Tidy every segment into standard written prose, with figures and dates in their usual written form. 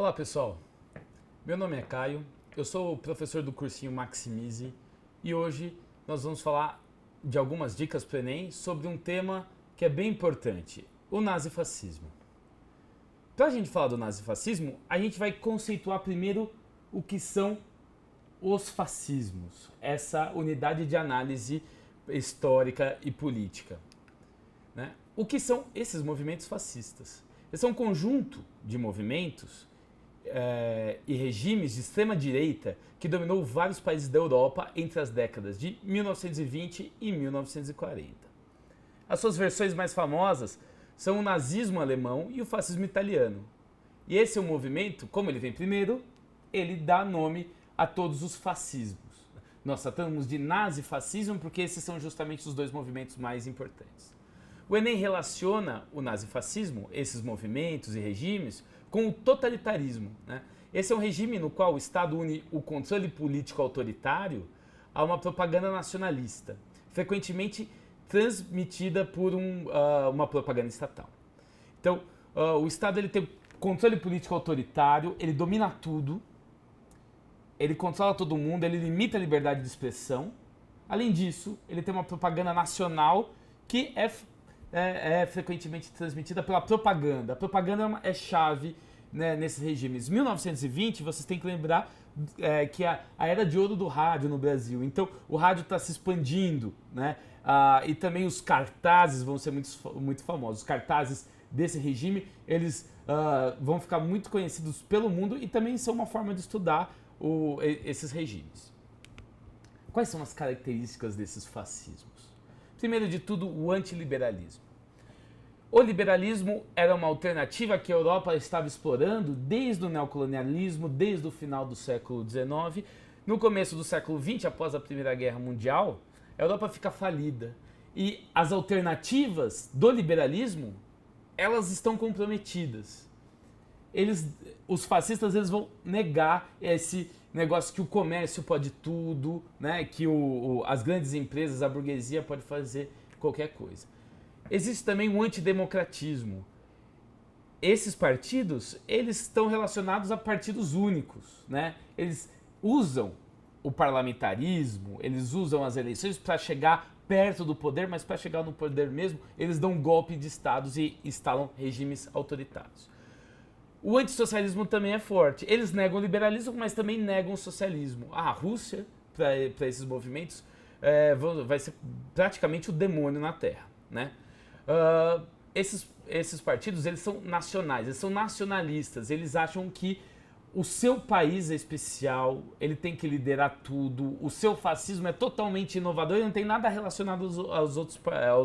Olá pessoal, meu nome é Caio, eu sou o professor do cursinho Maximize e hoje nós vamos falar de algumas dicas para o Enem sobre um tema que é bem importante, o nazifascismo. Para a gente falar do nazifascismo, a gente vai conceituar primeiro o que são os fascismos, essa unidade de análise histórica e política, né? O que são esses movimentos fascistas? Eles são um conjunto de movimentos e regimes de extrema-direita que dominou vários países da Europa entre as décadas de 1920 e 1940. As suas versões mais famosas são o nazismo alemão e o fascismo italiano. E esse é um movimento, como ele vem primeiro, ele dá nome a todos os fascismos. Nós tratamos de nazifascismo porque esses são justamente os dois movimentos mais importantes. O Enem relaciona o nazifascismo, esses movimentos e regimes, com o totalitarismo, né? Esse é um regime no qual o Estado une o controle político autoritário a uma propaganda nacionalista, frequentemente transmitida por uma propaganda estatal. Então, o Estado ele tem controle político autoritário, ele domina tudo, ele controla todo mundo, ele limita a liberdade de expressão. Além disso, ele tem uma propaganda nacional que é frequentemente transmitida pela propaganda. A propaganda é chave, né, nesses regimes. 1920, vocês têm que lembrar que a era de ouro do rádio no Brasil. Então, o rádio está se expandindo, né? E também os cartazes vão ser muito famosos. Os cartazes desse regime, eles vão ficar muito conhecidos pelo mundo e também são uma forma de estudar esses regimes. Quais são as características desses fascismos? Primeiro de tudo, o antiliberalismo. O liberalismo era uma alternativa que a Europa estava explorando desde o neocolonialismo, desde o final do século XIX. No começo do século XX, após a Primeira Guerra Mundial, a Europa fica falida. E as alternativas do liberalismo, elas estão comprometidas. Os fascistas eles vão negar esse negócio que o comércio pode tudo, né? Que as grandes empresas, a burguesia pode fazer qualquer coisa. Existe também o antidemocratismo. Esses partidos, eles estão relacionados a partidos únicos, né? Eles usam o parlamentarismo, eles usam as eleições para chegar perto do poder, mas para chegar no poder mesmo, eles dão um golpe de estados e instalam regimes autoritários. O antissocialismo também é forte. Eles negam o liberalismo, mas também negam o socialismo. A Rússia, para esses movimentos, vai ser praticamente o demônio na Terra, né? Esses partidos, eles são nacionais, eles são nacionalistas. Eles acham que o seu país é especial, ele tem que liderar tudo. O seu fascismo é totalmente inovador e não tem nada relacionado aos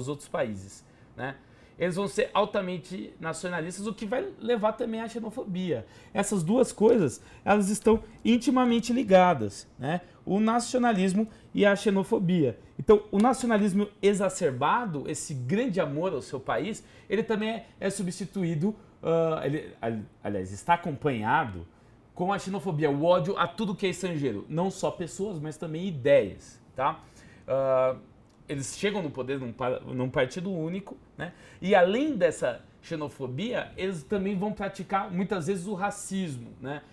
outros países, né? Eles vão ser altamente nacionalistas, o que vai levar também à xenofobia. Essas duas coisas, elas estão intimamente ligadas, né? O nacionalismo e a xenofobia. Então, o nacionalismo exacerbado, esse grande amor ao seu país, ele também é substituído, aliás, está acompanhado com a xenofobia, o ódio a tudo que é estrangeiro. Não só pessoas, mas também ideias, tá? Eles chegam no poder num partido único, né? E além dessa xenofobia, eles também vão praticar muitas vezes o racismo, né?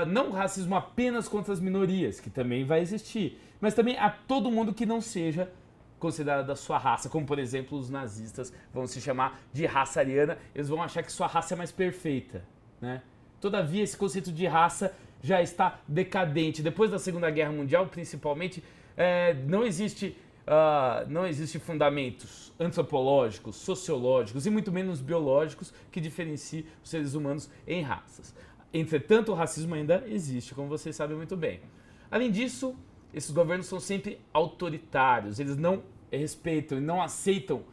Não o racismo apenas contra as minorias, que também vai existir, mas também a todo mundo que não seja considerado da sua raça, como por exemplo os nazistas vão se chamar de raça ariana, eles vão achar que sua raça é mais perfeita, né? Todavia, esse conceito de raça já está decadente. Depois da Segunda Guerra Mundial, principalmente, não existe fundamentos antropológicos, sociológicos e muito menos biológicos que diferenciem os seres humanos em raças. Entretanto, o racismo ainda existe, como vocês sabem muito bem. Além disso, esses governos são sempre autoritários, eles não respeitam e não aceitam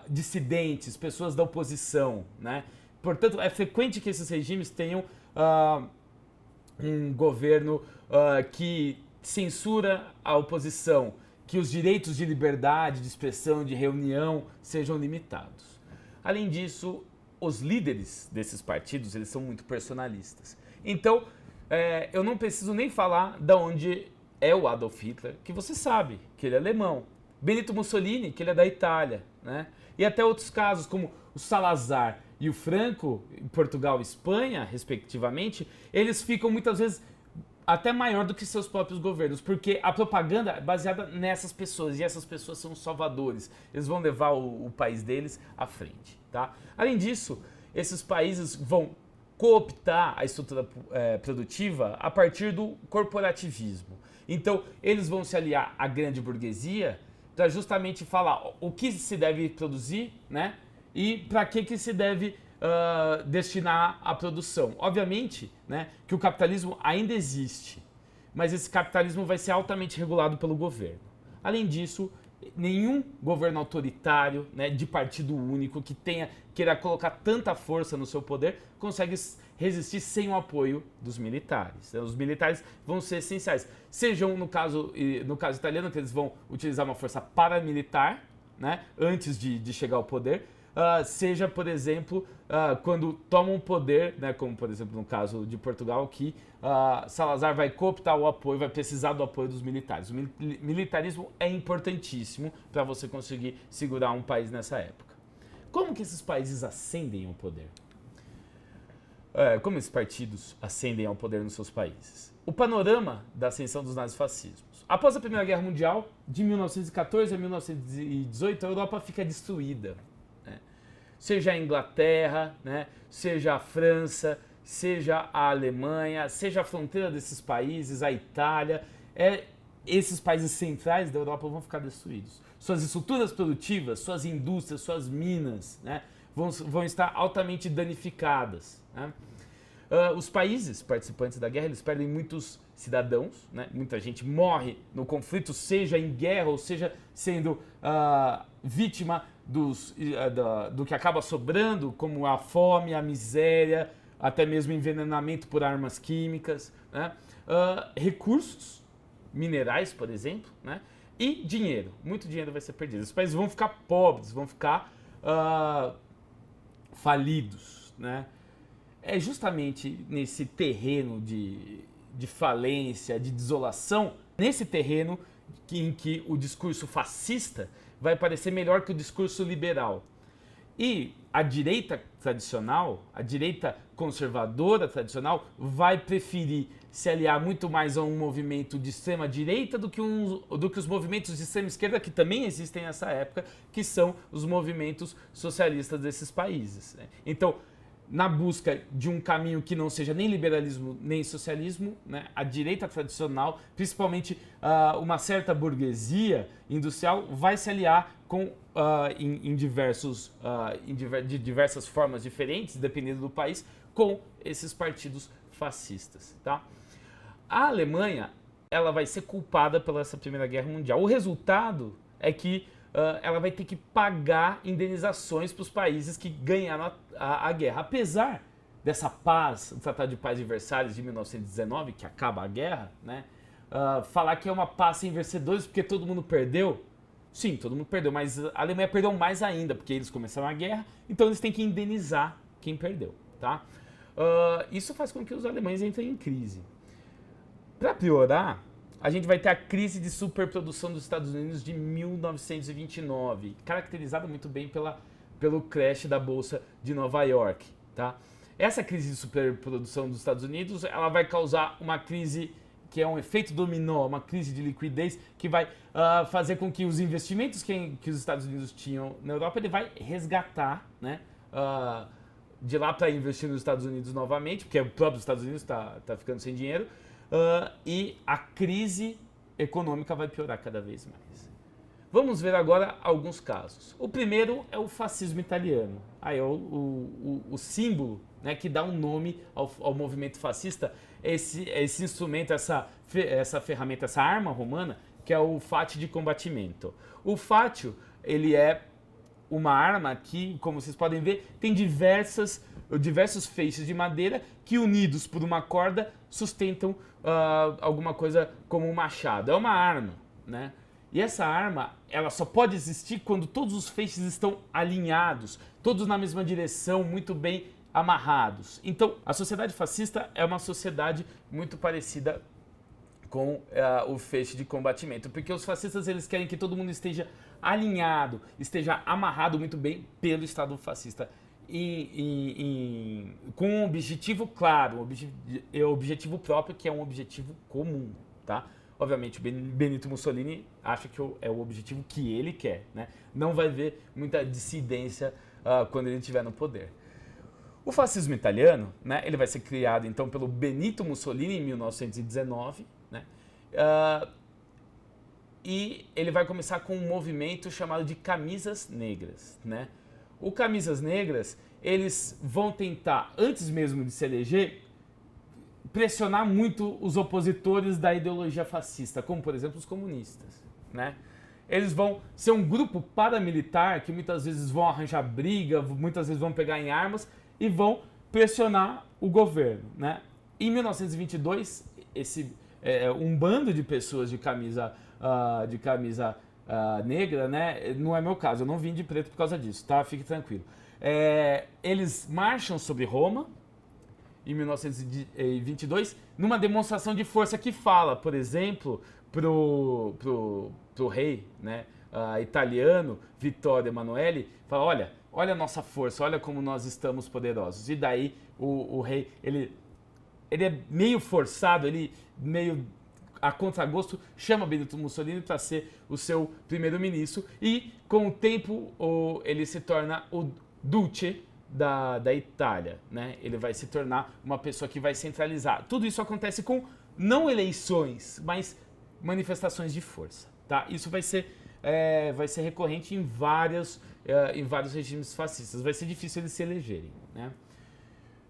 dissidentes, pessoas da oposição, né? Portanto, é frequente que esses regimes tenham um governo que censura a oposição, que os direitos de liberdade, de expressão, de reunião sejam limitados. Além disso, os líderes desses partidos, eles são muito personalistas. Então, eu não preciso nem falar de onde é o Adolf Hitler, que você sabe que ele é alemão. Benito Mussolini, que ele é da Itália, né? E até outros casos, como o Salazar, e o Franco, Portugal e Espanha, respectivamente, eles ficam muitas vezes até maior do que seus próprios governos, porque a propaganda é baseada nessas pessoas, e essas pessoas são os salvadores. Eles vão levar o país deles à frente, tá? Além disso, esses países vão cooptar a estrutura produtiva a partir do corporativismo. Então, eles vão se aliar à grande burguesia para justamente falar o que se deve produzir, né? E para que se deve destinar a produção. Obviamente, né, que o capitalismo ainda existe, mas esse capitalismo vai ser altamente regulado pelo governo. Além disso, nenhum governo autoritário, né, de partido único que queira colocar tanta força no seu poder consegue resistir sem o apoio dos militares. Os militares vão ser essenciais. Sejam, no caso italiano, que eles vão utilizar uma força paramilitar, né, antes de chegar ao poder, seja, por exemplo, quando tomam poder, né, como por exemplo no caso de Portugal, que Salazar vai cooptar o apoio, vai precisar do apoio dos militares. O militarismo é importantíssimo para você conseguir segurar um país nessa época. Como que esses países ascendem ao poder? Como esses partidos ascendem ao poder nos seus países? O panorama da ascensão dos nazifascismos. Após a Primeira Guerra Mundial, de 1914 a 1918, a Europa fica destruída. Seja a Inglaterra, né, seja a França, seja a Alemanha, seja a fronteira desses países, a Itália, esses países centrais da Europa vão ficar destruídos. Suas estruturas produtivas, suas indústrias, suas minas, né, vão estar altamente danificadas. Né? Os países participantes da guerra, eles perdem muitos cidadãos, né? Muita gente morre no conflito, seja em guerra ou seja sendo vítima do que acaba sobrando, como a fome, a miséria, até mesmo envenenamento por armas químicas, né? Recursos minerais, por exemplo, né? E dinheiro. Muito dinheiro vai ser perdido. Os países vão ficar pobres, vão ficar falidos, né? É justamente nesse terreno de falência, de desolação, nesse terreno em que o discurso fascista vai parecer melhor que o discurso liberal. E a direita tradicional, a direita conservadora tradicional, vai preferir se aliar muito mais a um movimento de extrema direita do que os movimentos de extrema esquerda, que também existem nessa época, que são os movimentos socialistas desses países. Então, na busca de um caminho que não seja nem liberalismo nem socialismo, né, a direita tradicional, principalmente uma certa burguesia industrial, vai se aliar com, de diversas formas diferentes, dependendo do país, com esses partidos fascistas. Tá? A Alemanha, ela vai ser culpada pela essa Primeira Guerra Mundial. O resultado é que ela vai ter que pagar indenizações para os países que ganharam a guerra. Apesar dessa paz, o Tratado de Paz de Versalhes de 1919, que acaba a guerra, né, falar que é uma paz sem vencedores porque todo mundo perdeu. Sim, todo mundo perdeu, mas a Alemanha perdeu mais ainda, porque eles começaram a guerra, então eles têm que indenizar quem perdeu. Tá? Isso faz com que os alemães entrem em crise. Para piorar, a gente vai ter a crise de superprodução dos Estados Unidos de 1929, caracterizada muito bem pelo crash da Bolsa de Nova York. Tá? Essa crise de superprodução dos Estados Unidos, ela vai causar uma crise que é um efeito dominó, uma crise de liquidez que vai fazer com que os investimentos que os Estados Unidos tinham na Europa, ele vai resgatar, né, de lá para investir nos Estados Unidos novamente, porque o próprio Estados Unidos está ficando sem dinheiro, e a crise econômica vai piorar cada vez mais. Vamos ver agora alguns casos. O primeiro é o fascismo italiano. Aí é o símbolo, né, que dá um nome ao movimento fascista, esse instrumento, essa ferramenta, essa arma romana, que é o fátio de combatimento. O fátio, ele é uma arma que, como vocês podem ver, tem diversos feixes de madeira que, unidos por uma corda, sustentam alguma coisa como um machado. É uma arma, né? E essa arma, ela só pode existir quando todos os feixes estão alinhados, todos na mesma direção, muito bem amarrados. Então, a sociedade fascista é uma sociedade muito parecida com o feixe de combatimento, porque os fascistas, eles querem que todo mundo esteja alinhado, esteja amarrado muito bem pelo Estado fascista com um objetivo claro, um objetivo próprio, que é um objetivo comum, tá? Obviamente, o Benito Mussolini acha que é o objetivo que ele quer, né? Não vai ver muita dissidência quando ele estiver no poder. O fascismo italiano, né, ele vai ser criado então pelo Benito Mussolini em 1919, né? E ele vai começar com um movimento chamado de Camisas Negras, né? O Camisas Negras, eles vão tentar, antes mesmo de se eleger, pressionar muito os opositores da ideologia fascista, como por exemplo os comunistas, né? Eles vão ser um grupo paramilitar que muitas vezes vão arranjar briga, muitas vezes vão pegar em armas e vão pressionar o governo, né? Em 1922, um bando de pessoas de camisa negra, né? Não é meu caso, eu não vim de preto por causa disso, tá? Fique tranquilo. Eles marcham sobre Roma em 1922 numa demonstração de força que fala, por exemplo, pro rei, né, italiano Vittorio Emanuele, fala, olha a nossa força, olha como nós estamos poderosos. E daí o rei, ele é meio forçado, ele meio a contragosto, chama Benito Mussolini para ser o seu primeiro-ministro e com o tempo ele se torna o Duce da Itália, né? Ele vai se tornar uma pessoa que vai centralizar. Tudo isso acontece com não eleições, mas manifestações de força, tá? Isso vai ser recorrente em vários regimes fascistas. Vai ser difícil eles se elegerem, né?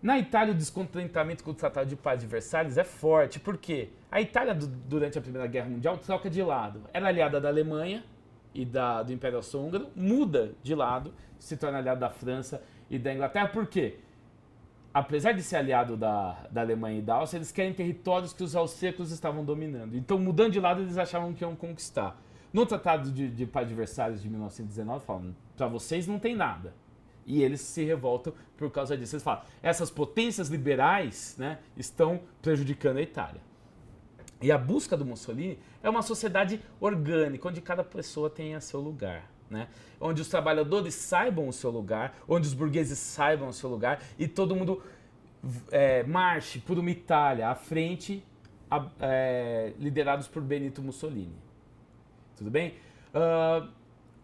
Na Itália, o descontentamento com o Tratado de Paz de Versalhes é forte, porque a Itália, durante a Primeira Guerra Mundial, troca de lado. Era aliada da Alemanha e do Império Austro-Húngaro, muda de lado, se torna aliada da França e da Inglaterra. Por quê? Apesar de ser aliado da Alemanha e da Áustria, eles querem territórios que os austríacos estavam dominando. Então, mudando de lado, eles achavam que iam conquistar. No Tratado de Paz de Versalhes de 1919, falam, para vocês não tem nada. E eles se revoltam por causa disso. Eles falam, essas potências liberais, né, estão prejudicando a Itália. E a busca do Mussolini é uma sociedade orgânica, onde cada pessoa tenha seu lugar, né? Onde os trabalhadores saibam o seu lugar, onde os burgueses saibam o seu lugar e todo mundo marche por uma Itália à frente, liderados por Benito Mussolini. Tudo bem?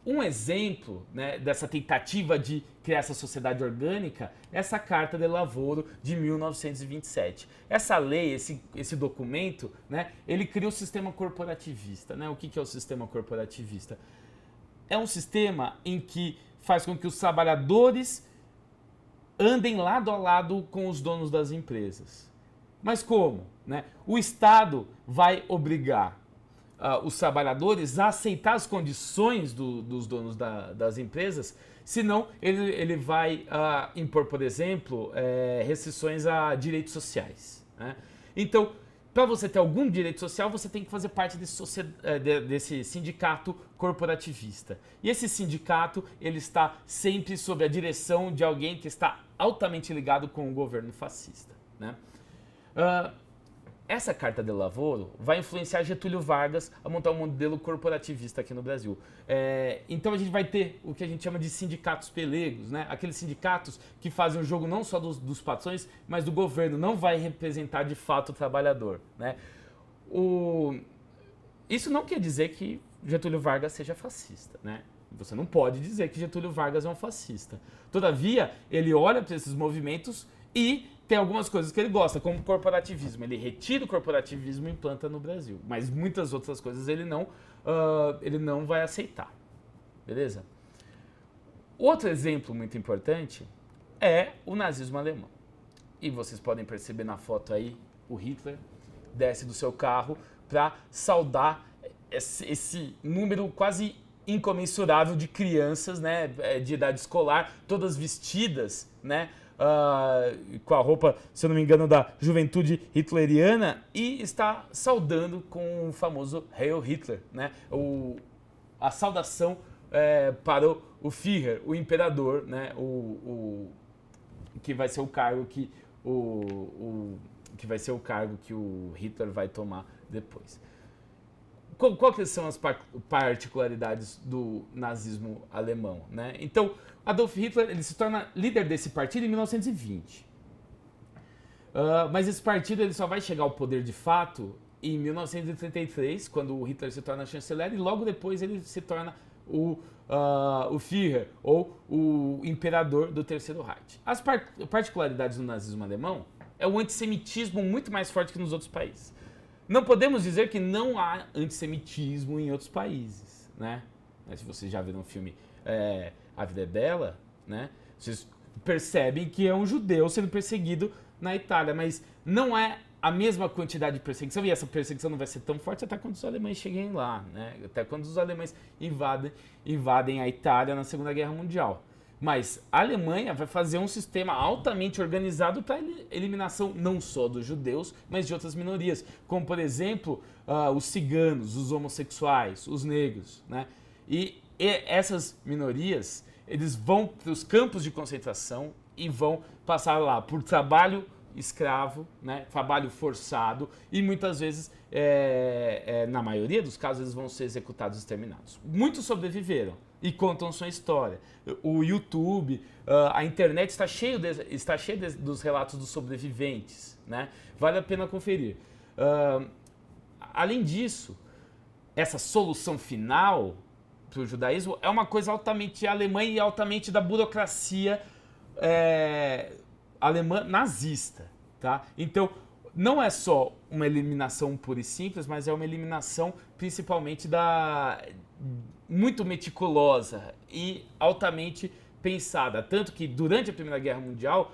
Um exemplo, né, dessa tentativa de criar essa sociedade orgânica é essa Carta de Lavoro de 1927. Essa lei, esse documento, né, ele cria o sistema corporativista, né? O que é o sistema corporativista? É um sistema em que faz com que os trabalhadores andem lado a lado com os donos das empresas. Mas como, né? O Estado vai obrigar os trabalhadores a aceitar as condições dos donos das empresas, senão ele vai impor, por exemplo, restrições a direitos sociais, né? Então, para você ter algum direito social, você tem que fazer parte desse sindicato corporativista. E esse sindicato, ele está sempre sob a direção de alguém que está altamente ligado com o governo fascista, né? Essa Carta de Lavoro vai influenciar Getúlio Vargas a montar um modelo corporativista aqui no Brasil. Então a gente vai ter o que a gente chama de sindicatos pelegos, né? Aqueles sindicatos que fazem o jogo não só dos patrões, mas do governo, não vai representar de fato o trabalhador, né? Isso não quer dizer que Getúlio Vargas seja fascista, né? Você não pode dizer que Getúlio Vargas é um fascista. Todavia, ele olha para esses movimentos e tem algumas coisas que ele gosta, como o corporativismo. Ele retira o corporativismo e implanta no Brasil. Mas muitas outras coisas ele não vai aceitar. Beleza? Outro exemplo muito importante é o nazismo alemão. E vocês podem perceber na foto aí, o Hitler desce do seu carro para saudar esse número quase incomensurável de crianças, né, de idade escolar, todas vestidas, né, com a roupa, se eu não me engano, da juventude hitleriana, e está saudando com o famoso Heil Hitler, né? A saudação para o Führer, o imperador, né? Que vai ser o cargo que que vai ser o cargo que o Hitler vai tomar depois. qual que são as particularidades do nazismo alemão, né? Então, Adolf Hitler ele se torna líder desse partido em 1920. Mas esse partido ele só vai chegar ao poder de fato em 1933, quando o Hitler se torna chanceler, e logo depois ele se torna o Führer, ou o imperador do Terceiro Reich. As particularidades do nazismo alemão é o antissemitismo muito mais forte que nos outros países. Não podemos dizer que não há antissemitismo em outros países, né? Se vocês já viram o filme A Vida é Bela, né? Vocês percebem que é um judeu sendo perseguido na Itália, mas não é a mesma quantidade de perseguição, e essa perseguição não vai ser tão forte até quando os alemães cheguem lá, né? Até quando os alemães invadem a Itália na Segunda Guerra Mundial. Mas a Alemanha vai fazer um sistema altamente organizado para a eliminação não só dos judeus, mas de outras minorias, como, por exemplo, os ciganos, os homossexuais, os negros, né? E essas minorias, eles vão para os campos de concentração e vão passar lá por trabalho escravo, né? Trabalho forçado, e muitas vezes, na maioria dos casos, eles vão ser executados e exterminados. Muitos sobreviveram e contam sua história. O YouTube, a internet está cheia dos relatos dos sobreviventes, né? Vale a pena conferir. Além disso, essa solução final para o judaísmo é uma coisa altamente alemã e altamente da burocracia alemã nazista, tá? Então, não é só uma eliminação pura e simples, mas é uma eliminação principalmente muito meticulosa e altamente pensada. Tanto que durante a Primeira Guerra Mundial,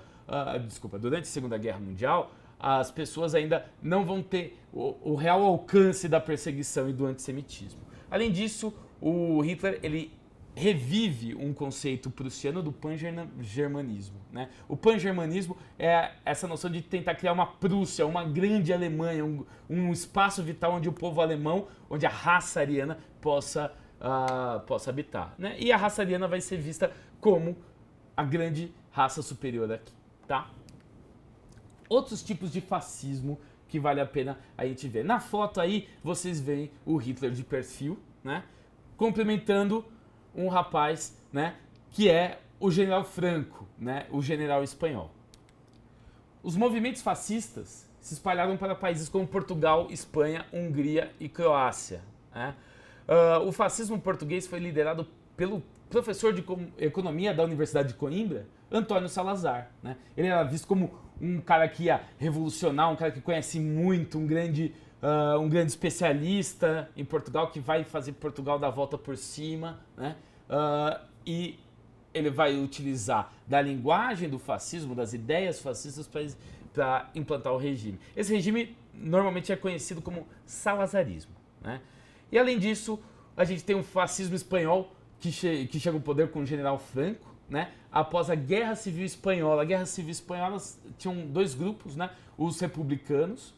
durante a Segunda Guerra Mundial, as pessoas ainda não vão ter o real alcance da perseguição e do antissemitismo. Além disso, o Hitler, ele revive um conceito prussiano do pan-germanismo, né? O pan-germanismo é essa noção de tentar criar uma Prússia, uma grande Alemanha, um espaço vital onde o povo alemão, onde a raça ariana possa habitar, né? E a raça ariana vai ser vista como a grande raça superior aqui, tá? Outros tipos de fascismo que vale a pena a gente ver. Na foto aí, vocês veem o Hitler de perfil, né? Complementando um rapaz, né, que é o General Franco, né, o general espanhol. Os movimentos fascistas se espalharam para países como Portugal, Espanha, Hungria e Croácia, né? O fascismo português foi liderado pelo professor de economia da Universidade de Coimbra, Antônio Salazar, né? Ele era visto como um cara que ia revolucionar, um cara que conhece muito, um grande especialista em Portugal, que vai fazer Portugal dar a volta por cima, né? E ele vai utilizar da linguagem do fascismo, das ideias fascistas, para implantar o regime. Esse regime normalmente é conhecido como salazarismo, né? E além disso, a gente tem um fascismo espanhol que chega ao poder com o general Franco, né? Após a Guerra Civil Espanhola. A Guerra Civil Espanhola tinham dois grupos, né? Os republicanos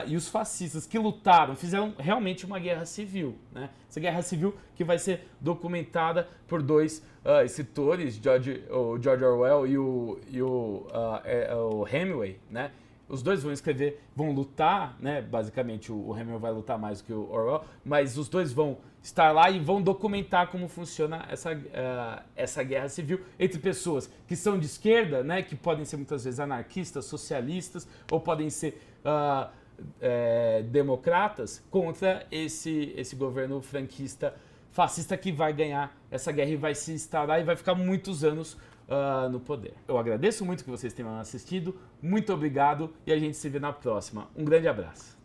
e os fascistas, que lutaram, fizeram realmente uma guerra civil, né? Essa guerra civil que vai ser documentada por dois escritores, o George Orwell e o Hemingway, né? Os dois vão lutar, né? Basicamente o Hemingway vai lutar mais do que o Orwell, mas os dois vão estar lá e vão documentar como funciona essa guerra civil entre pessoas que são de esquerda, né? Que podem ser muitas vezes anarquistas, socialistas, ou podem ser democratas, contra esse governo franquista fascista que vai ganhar essa guerra e vai se instalar e vai ficar muitos anos no poder. Eu agradeço muito que vocês tenham assistido, muito obrigado e a gente se vê na próxima. Um grande abraço.